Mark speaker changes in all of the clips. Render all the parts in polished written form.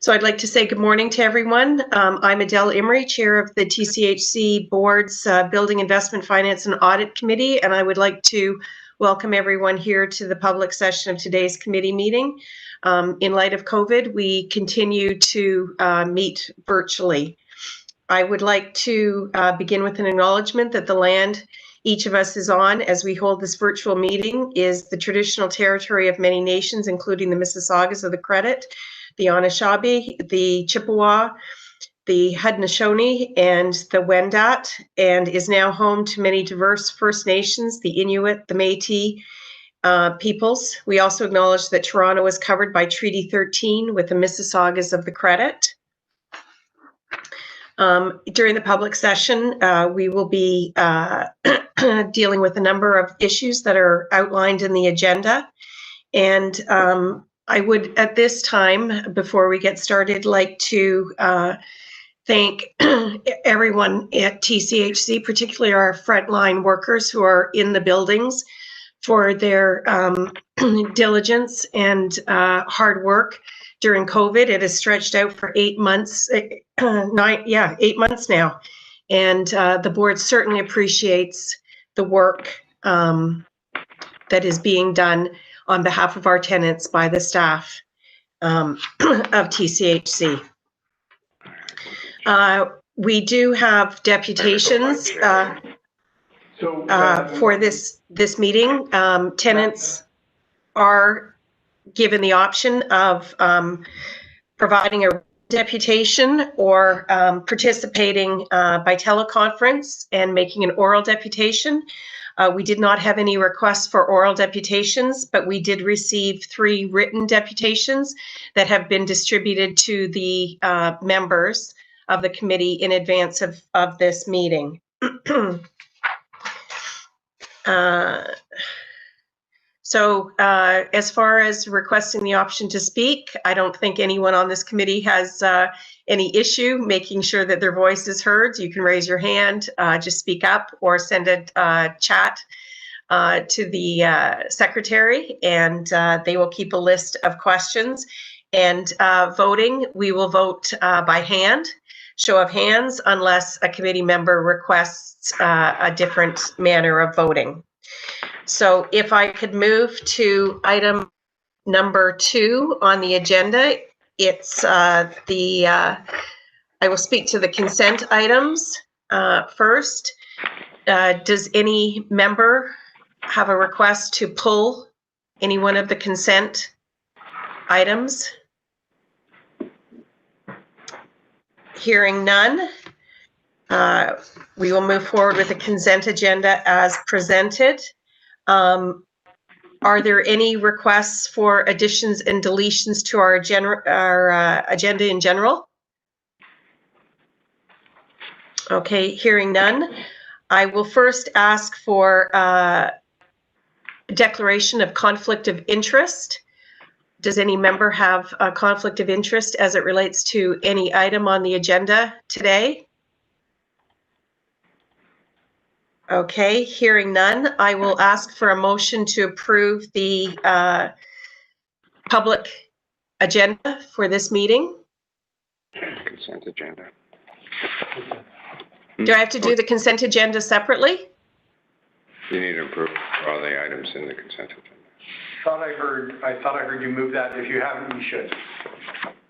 Speaker 1: So I'd like to say good morning to everyone. I'm Adele Imrie, Chair of the TCHC Board's Building Investment Finance and Audit Committee, and I would like to welcome everyone here to the public session of today's committee meeting. In light of COVID, we continue to meet virtually. I would like to begin with an acknowledgement that the land each of us is on as we hold this virtual meeting is the traditional territory of many nations, including the Mississaugas of the Credit, the Anishinaabe, the Chippewa, the Haudenosaunee, and the Wendat, and is now home to many diverse First Nations, the Inuit, the Métis peoples. We also acknowledge that Toronto is covered by Treaty 13 with the Mississaugas of the Credit. During the public session, we will be dealing with a number of issues that are outlined in the agenda. And I would, at this time, before we get started, like to thank everyone at TCHC, particularly our frontline workers who are in the buildings, for their diligence and hard work during COVID. It has stretched out for 8 months, 8 months now. And the board certainly appreciates the work that is being done on behalf of our tenants by the staff of TCHC. We do have deputations for this meeting. Tenants are given the option of providing a deputation or participating by teleconference and making an oral deputation. We did not have any requests for oral deputations, but we did receive 3 written deputations that have been distributed to the members of the committee in advance of this meeting. So as far as requesting the option to speak, I don't think anyone on this committee has any issue making sure that their voice is heard. You can raise your hand, just speak up, or send a chat to the secretary, and they will keep a list of questions. And voting, we will vote by hand, show of hands, unless a committee member requests a different manner of voting. So if I could move to item number 2 on the agenda, it's I will speak to the consent items first. Does any member have a request to pull any one of the consent items? Hearing none, we will move forward with the consent agenda as presented. Are there any requests for additions and deletions to our agenda in general? Okay, hearing none, I will first ask for a declaration of conflict of interest. Does any member have a conflict of interest as it relates to any item on the agenda today? Okay, hearing none, I will ask for a motion to approve the public agenda for this meeting.
Speaker 2: Consent agenda.
Speaker 1: Do I have to do the consent agenda separately?
Speaker 2: You need to approve all the items in the consent agenda.
Speaker 3: I thought I heard you move that. If you haven't, you should.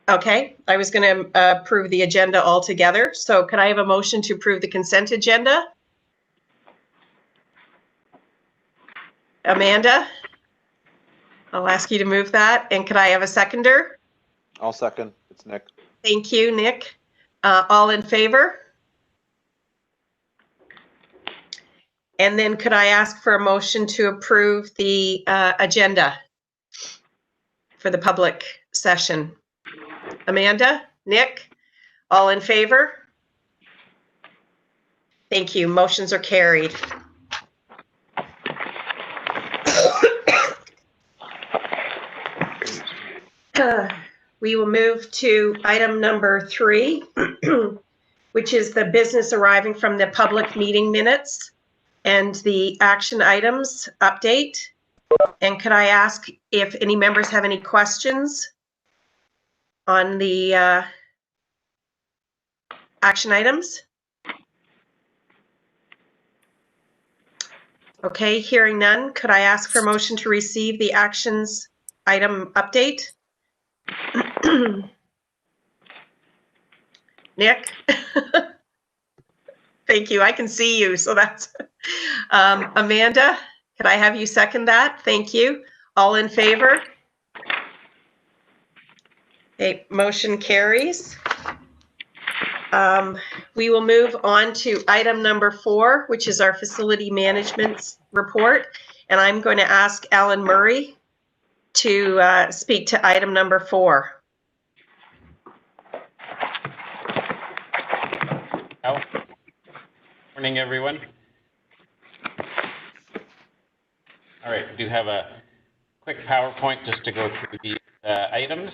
Speaker 1: Okay, I was going to approve the agenda altogether. So could I have a motion to approve the consent agenda? Amanda, I'll ask you to move that. And could I have a seconder?
Speaker 4: I'll second. It's Nick.
Speaker 1: Thank you, Nick. All in favor? And then could I ask for a motion to approve the agenda for the public session? Amanda, Nick, all in favor? Thank you. Motions are carried. We will move to item number 3, which is the business arriving from the public meeting minutes and the action items update. And could I ask if any members have any questions on the action items? Okay, hearing none, could I ask for a motion to receive the actions item update? Nick? Thank you, I can see you, so that's, Amanda, could I have you second that? Thank you. All in favor? Okay, motion carries. We will move on to item number 4, which is our facility management report. And I'm going to ask Alan Murray to speak to item number 4.
Speaker 5: Well, morning, everyone. All right, we do have a quick PowerPoint just to go through these items.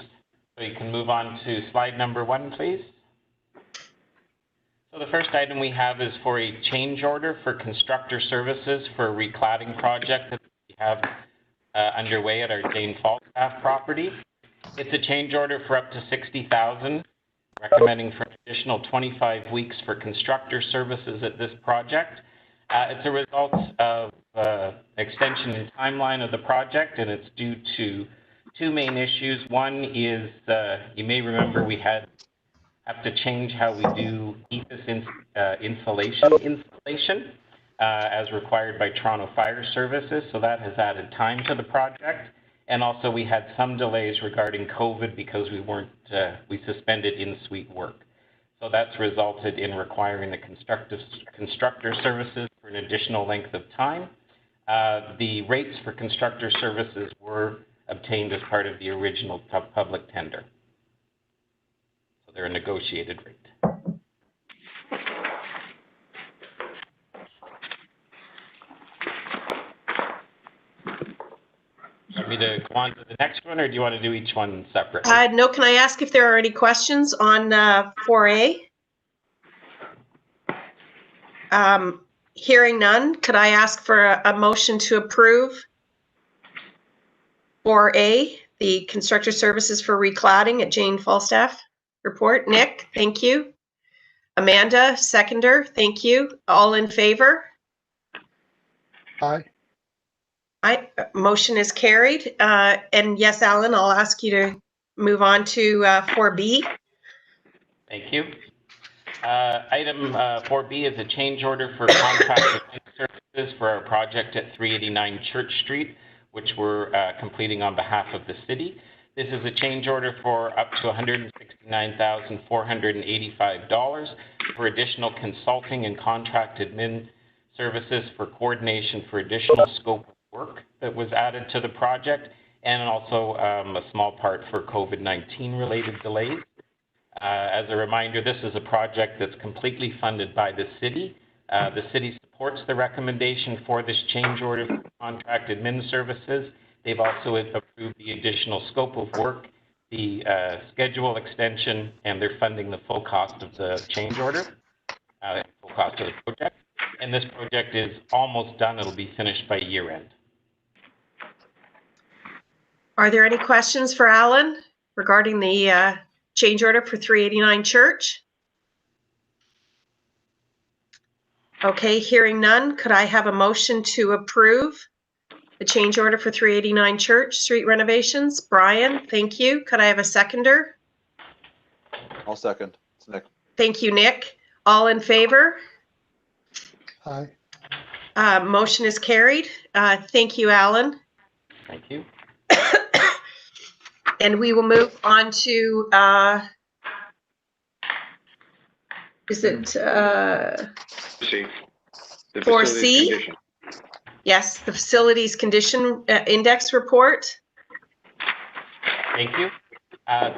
Speaker 5: So you can move on to slide number 1, please. So the first item we have is for a change order for constructor services for a recladding project that we have underway at our Jane Falstaff property. It's a change order for up to $60,000, recommending for an additional 25 weeks for constructor services at this project. It's a result of extension in timeline of the project, and it's due to 2 main issues. One is, you may remember we have to change how we do EPIS installation as required by Toronto Fire Services, so that has added time to the project. And also we had some delays regarding COVID because we suspended in-suite work. So that's resulted in requiring the constructor services for an additional length of time. The rates for constructor services were obtained as part of the original public tender. So they're a negotiated rate. Want me to go on to the next one, or do you want to do each one separately?
Speaker 1: No, can I ask if there are any questions on 4A? Hearing none, could I ask for a motion to approve 4A, the constructor services for recladding at Jane Falstaff report? Nick, thank you. Amanda, seconder, thank you. All in favor?
Speaker 6: Aye.
Speaker 1: Aye, motion is carried. And yes, Alan, I'll ask you to move on to 4B.
Speaker 5: Thank you. Item 4B is a change order for contracted services for our project at 389 Church Street, which we're completing on behalf of the city. This is a change order for up to $169,485 for additional consulting and contract admin services for coordination for additional scope of work that was added to the project, and also a small part for COVID-19 related delays. As a reminder, this is a project that's completely funded by the city. The city supports the recommendation for this change order for contract admin services. They've also approved the additional scope of work, the schedule extension, and they're funding the full cost of the change order, full cost of the project. And this project is almost done. It'll be finished by year end.
Speaker 1: Are there any questions for Alan regarding the change order for 389 Church? Okay, hearing none, could I have a motion to approve the change order for 389 Church Street renovations? Brian, thank you. Could I have a seconder?
Speaker 4: I'll second. It's Nick.
Speaker 1: Thank you, Nick. All in favor?
Speaker 6: Aye.
Speaker 1: Motion is carried. Thank you, Alan.
Speaker 5: Thank you.
Speaker 1: And we will move on to, is it
Speaker 2: See, the
Speaker 1: 4C?
Speaker 2: facilities condition.
Speaker 1: Yes, the facilities condition index report.
Speaker 5: Thank you.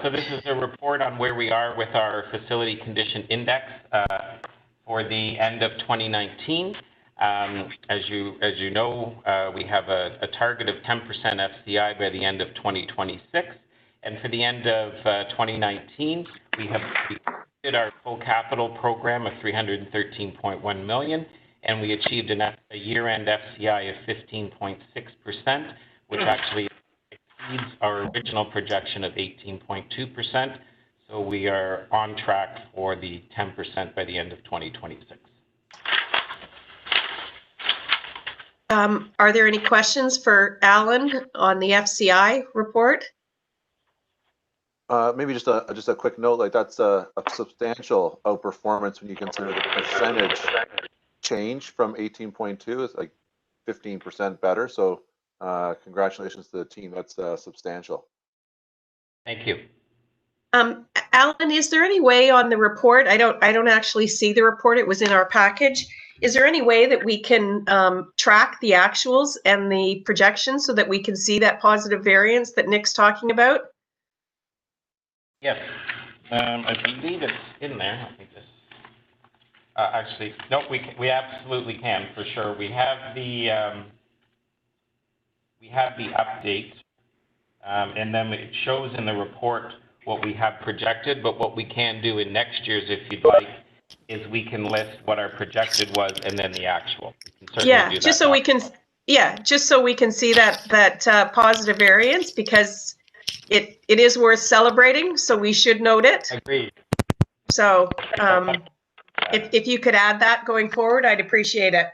Speaker 5: So this is a report on where we are with our facility condition index for the end of 2019. As you know, we have a target of 10% FCI by the end of 2026. And for the end of 2019, we have completed our full capital program of $313.1 million, and we achieved a year-end FCI of 15.6%, which actually exceeds our original projection of 18.2%. So we are on track for the 10% by the end of 2026.
Speaker 1: Are there any questions for Alan on the FCI report?
Speaker 4: Maybe just a quick note, like that's a substantial outperformance when you consider the percentage change from 18.2 is like 15% better. So congratulations to the team. That's substantial.
Speaker 5: Thank you.
Speaker 1: Alan, is there any way on the report? I don't actually see the report. It was in our package. Is there any way that we can track the actuals and the projections so that we can see that positive variance that Nick's talking about?
Speaker 5: Yes, I believe it's in there. Let me just. Actually, no, we absolutely can for sure. We have the update, and then it shows in the report what we have projected. But what we can do in next year's, if you'd like, is we can list what our projected was and then the actual. We can certainly do that
Speaker 1: just so we can. Yeah, just so we can see that positive variance, because it is worth celebrating. So we should note it.
Speaker 5: Agreed.
Speaker 1: So if you could add that going forward, I'd appreciate it.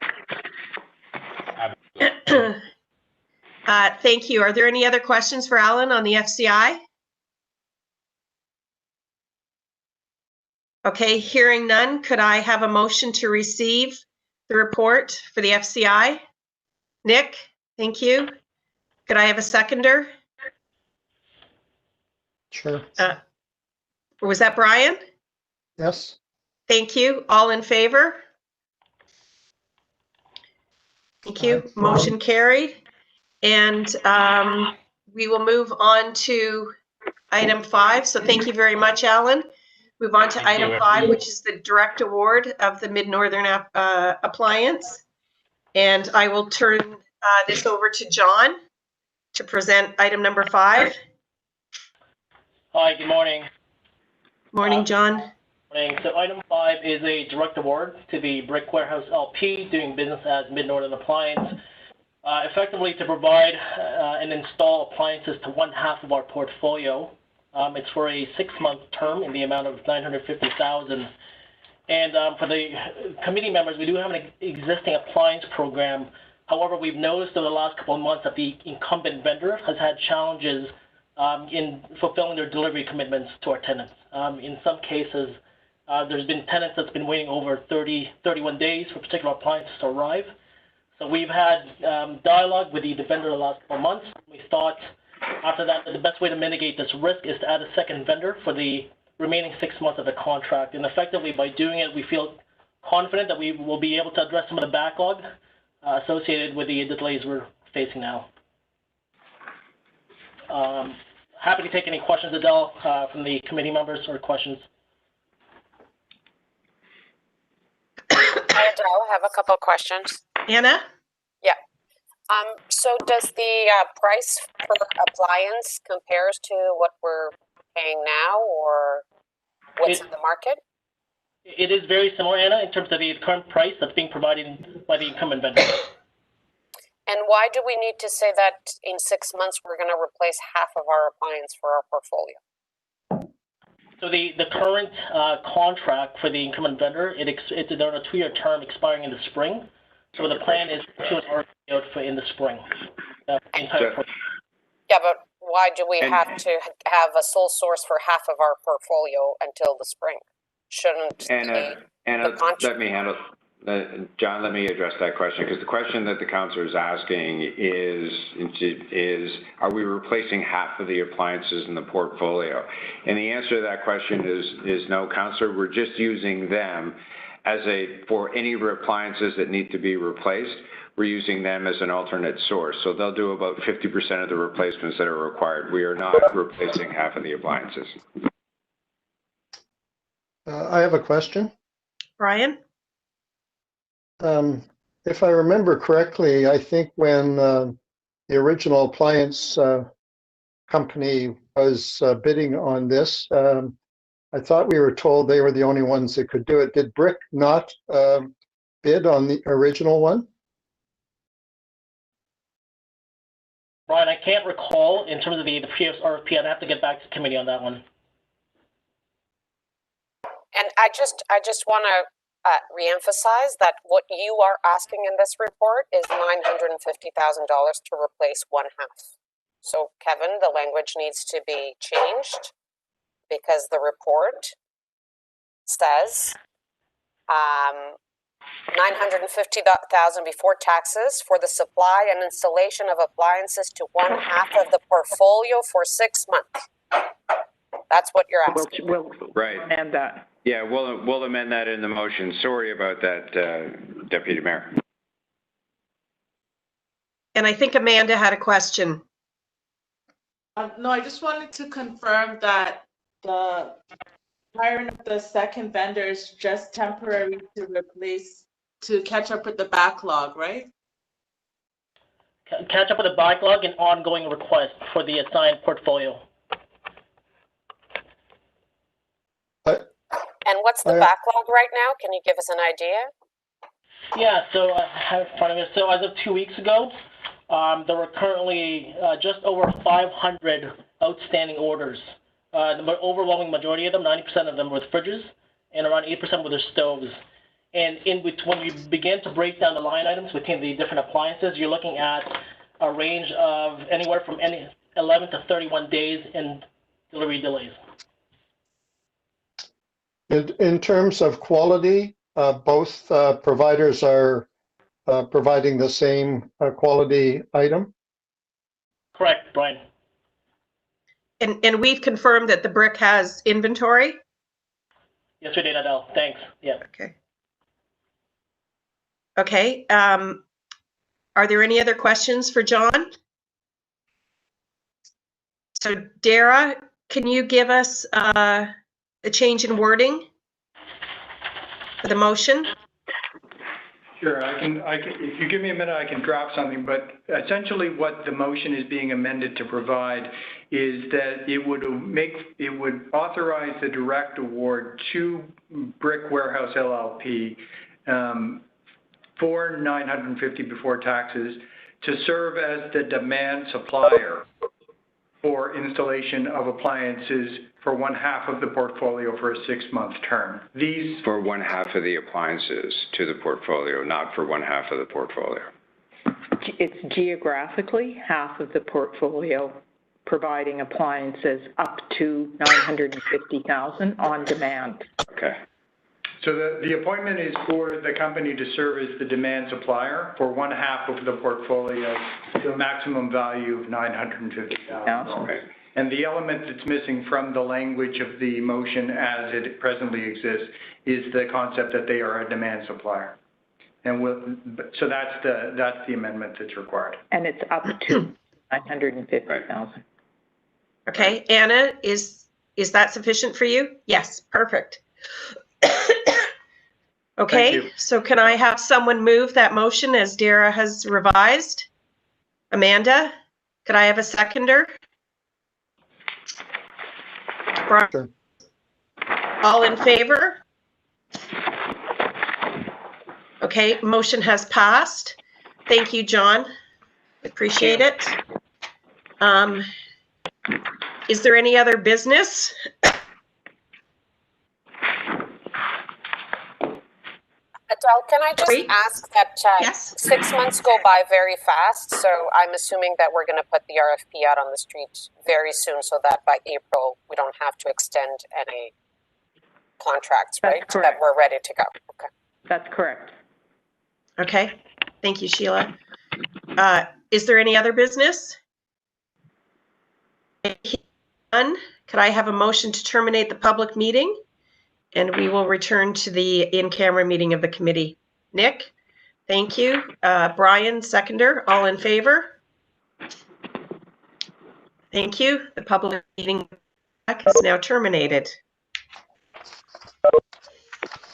Speaker 5: Absolutely.
Speaker 1: Thank you. Are there any other questions for Alan on the FCI? Okay, hearing none, could I have a motion to receive the report for the FCI? Nick, thank you. Could I have a seconder?
Speaker 6: Sure.
Speaker 1: Was that Brian?
Speaker 6: Yes.
Speaker 1: Thank you. All in favor? Thank you.
Speaker 6: Aye.
Speaker 1: Motion carried. And we will move on to item 5. So thank you very much, Alan. Move on to
Speaker 5: Thank
Speaker 1: item
Speaker 5: you.
Speaker 1: 5, which is the direct award of the Mid-Northern Appliance. And I will turn this over to John to present item number 5.
Speaker 7: Hi, good morning.
Speaker 1: Morning, John.
Speaker 7: Morning. So item 5 is a direct award to the Brick Warehouse LP, doing business as Mid-Northern Appliance, effectively to provide and install appliances to one half of our portfolio. It's for a 6-month term in the amount of $950,000. And for the committee members, we do have an existing appliance program. However, we've noticed over the last couple of months that the incumbent vendor has had challenges in fulfilling their delivery commitments to our tenants. In some cases, there's been tenants that's been waiting over 31 days for particular appliances to arrive. So we've had dialogue with the vendor the last couple of months. We thought after that the best way to mitigate this risk is to add a second vendor for the remaining 6 months of the contract. And effectively by doing it, we feel confident that we will be able to address some of the backlog associated with the delays we're facing now. Happy to take any questions, Adele, from the committee members or questions.
Speaker 8: Hi, Adele. I have a couple of questions.
Speaker 1: Anna?
Speaker 8: Yeah. So does the price per appliance compares to what we're paying now or what's in the market?
Speaker 7: It is very similar, Anna, in terms of the current price that's being provided by the incumbent vendor.
Speaker 8: And why do we need to say that in 6 months we're going to replace half of our appliance for our portfolio?
Speaker 7: So the current contract for the incumbent vendor, it's on a 2-year term expiring in the spring. So the plan is to out for in the spring.
Speaker 8: Yeah, but why do we have to have a sole source for half of our portfolio until the spring? Shouldn't
Speaker 2: Anna, let me handle. John, let me address that question, because the question that the councillor is asking is, are we replacing half of the appliances in the portfolio? And the answer to that question is no, councillor. We're just using them as for any appliances that need to be replaced. We're using them as an alternate source. So they'll do about 50% of the replacements that are required. We are not replacing half of the appliances.
Speaker 6: I have a question.
Speaker 1: Brian?
Speaker 6: If I remember correctly, I think when the original appliance company was bidding on this, I thought we were told they were the only ones that could do it. Did Brick not bid on the original one?
Speaker 7: Brian, I can't recall in terms of the previous RFP. I'd have to get back to the committee on that one.
Speaker 8: And I just want to reemphasize that what you are asking in this report is $950,000 to replace one half. So, Kevin, the language needs to be changed because the report says $950,000 before taxes for the supply and installation of appliances to one half of the portfolio for 6 months. That's what you're asking.
Speaker 9: We'll
Speaker 2: Right.
Speaker 9: amend that.
Speaker 2: Yeah, we'll amend that in the motion. Sorry about that, Deputy Mayor.
Speaker 1: And I think Amanda had a question.
Speaker 10: No, I just wanted to confirm that the hiring of the second vendor is just temporary to catch up with the backlog, right?
Speaker 7: Catch up with the backlog and ongoing requests for the assigned portfolio.
Speaker 8: And what's the backlog right now? Can you give us an idea?
Speaker 7: Yeah, so I have it in front of me. So as of 2 weeks ago, there were currently just over 500 outstanding orders. The overwhelming majority of them, 90% of them, were fridges, and around 8% were their stoves. And when you begin to break down the line items between the different appliances, you're looking at a range of anywhere from 11 to 31 days in delivery delays.
Speaker 6: In terms of quality, both providers are providing the same quality item?
Speaker 7: Correct, Brian.
Speaker 1: And we've confirmed that the brick has inventory?
Speaker 7: Yes, we did, Adele. Thanks. Yeah.
Speaker 1: Okay. Okay. Are there any other questions for John? So Dara, can you give us a change in wording for the motion?
Speaker 3: Sure, I can, if you give me a minute, I can draft something, but essentially what the motion is being amended to provide is that it would authorize the direct award to Brick Warehouse LLP for $950 before taxes to serve as the demand supplier for installation of appliances for one half of the portfolio for a 6-month term. These
Speaker 2: For one half of the appliances to the portfolio, not for one half of the portfolio.
Speaker 9: It's geographically half of the portfolio providing appliances up to $950,000 on demand.
Speaker 2: Okay.
Speaker 3: So the appointment is for the company to serve as the demand supplier for one half of the portfolio to a maximum value of $950,000.
Speaker 2: Right.
Speaker 3: And the element that's missing from the language of the motion as it presently exists is the concept that they are a demand supplier. And so that's the amendment that's required.
Speaker 9: And it's up to $950,000.
Speaker 1: Okay, Anna, is that sufficient for you? Yes, perfect. Okay, so can I have someone move that motion as Dara has revised? Amanda, could I have a seconder?
Speaker 6: Sure.
Speaker 1: All in favor? Okay, motion has passed. Thank you, John. Appreciate it. Is there any other business?
Speaker 8: Adele, can I just ask that
Speaker 1: Yes.
Speaker 8: 6 months go by very fast, so I'm assuming that we're going to put the RFP out on the street very soon so that by April we don't have to extend any contracts, right?
Speaker 9: That's correct.
Speaker 8: That we're ready to go. Okay.
Speaker 9: That's correct.
Speaker 1: Okay, thank you, Sheila. Is there any other business? None. Could I have a motion to terminate the public meeting? And we will return to the in-camera meeting of the committee. Nick, thank you. Brian, seconder, all in favor? Thank you. The public meeting is now terminated.